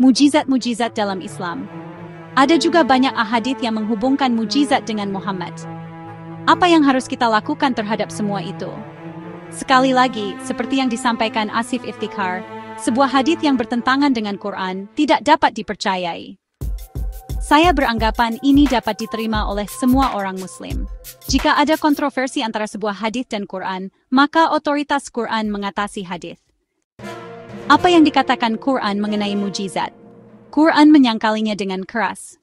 Mujizat-mujizat dalam Islam. Ada juga banyak ahadits yang menghubungkan mujizat dengan Muhammad. Apa yang harus kita lakukan terhadap semua itu? Sekali lagi, seperti yang disampaikan Asif Iftikhar, sebuah hadits yang bertentangan dengan Quran tidak dapat dipercayai. Saya beranggapan ini dapat diterima oleh semua orang Muslim. Jika ada kontroversi antara sebuah hadits dan Quran, maka otoritas Quran mengatasi hadits. Apa yang dikatakan Quran mengenai mujizat? Quran menyangkalinya dengan keras.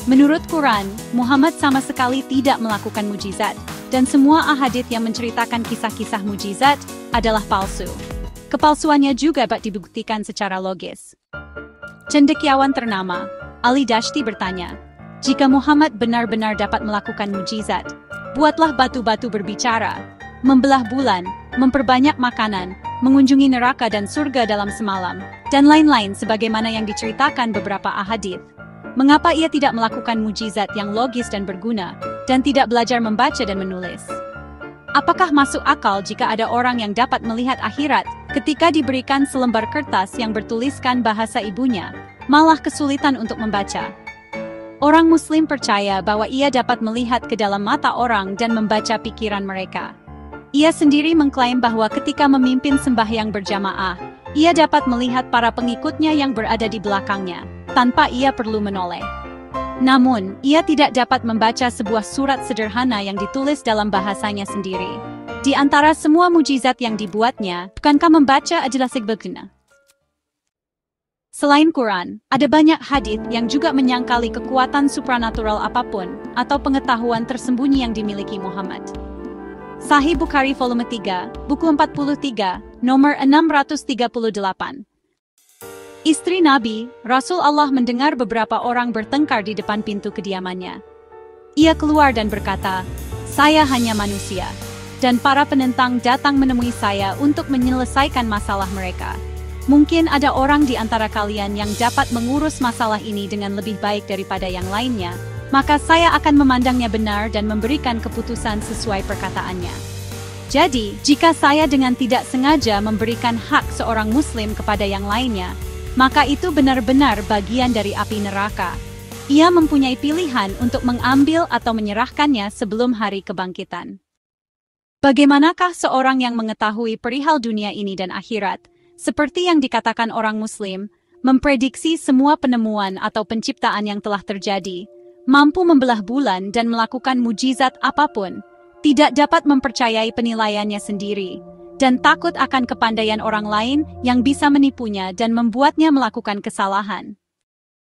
Menurut Quran, Muhammad sama sekali tidak melakukan mujizat, dan semua ahadits yang menceritakan kisah-kisah mujizat adalah palsu. Kepalsuannya juga dapat dibuktikan secara logis. Cendekiawan ternama, Ali Dashti bertanya, jika Muhammad benar-benar dapat melakukan mujizat, buatlah batu-batu berbicara, membelah bulan, memperbanyak makanan, mengunjungi neraka dan surga dalam semalam, dan lain-lain sebagaimana yang diceritakan beberapa ahadits. Mengapa ia tidak melakukan mujizat yang logis dan berguna, dan tidak belajar membaca dan menulis? Apakah masuk akal jika ada orang yang dapat melihat akhirat ketika diberikan selembar kertas yang bertuliskan bahasa ibunya, malah kesulitan untuk membaca? Orang Muslim percaya bahwa ia dapat melihat ke dalam mata orang dan membaca pikiran mereka. Ia sendiri mengklaim bahwa ketika memimpin sembahyang berjamaah, ia dapat melihat para pengikutnya yang berada di belakangnya, tanpa ia perlu menoleh. Namun, ia tidak dapat membaca sebuah surat sederhana yang ditulis dalam bahasanya sendiri. Di antara semua mujizat yang dibuatnya, bukankah membaca adalah berguna? Selain Quran, ada banyak hadits yang juga menyangkali kekuatan supranatural apapun, atau pengetahuan tersembunyi yang dimiliki Muhammad. Sahih Bukhari volume 3, buku 43, nomor 638. Istri Nabi, Rasul Allah mendengar beberapa orang bertengkar di depan pintu kediamannya. Ia keluar dan berkata, "Saya hanya manusia, dan para penentang datang menemui saya untuk menyelesaikan masalah mereka. Mungkin ada orang di antara kalian yang dapat mengurus masalah ini dengan lebih baik daripada yang lainnya, maka saya akan memandangnya benar dan memberikan keputusan sesuai perkataannya. Jadi, jika saya dengan tidak sengaja memberikan hak seorang Muslim kepada yang lainnya, maka itu benar-benar bagian dari api neraka. Ia mempunyai pilihan untuk mengambil atau menyerahkannya sebelum hari kebangkitan." Bagaimanakah seorang yang mengetahui perihal dunia ini dan akhirat, seperti yang dikatakan orang Muslim, memprediksi semua penemuan atau penciptaan yang telah terjadi, mampu membelah bulan dan melakukan mujizat apapun, tidak dapat mempercayai penilaiannya sendiri, dan takut akan kepandaian orang lain yang bisa menipunya dan membuatnya melakukan kesalahan?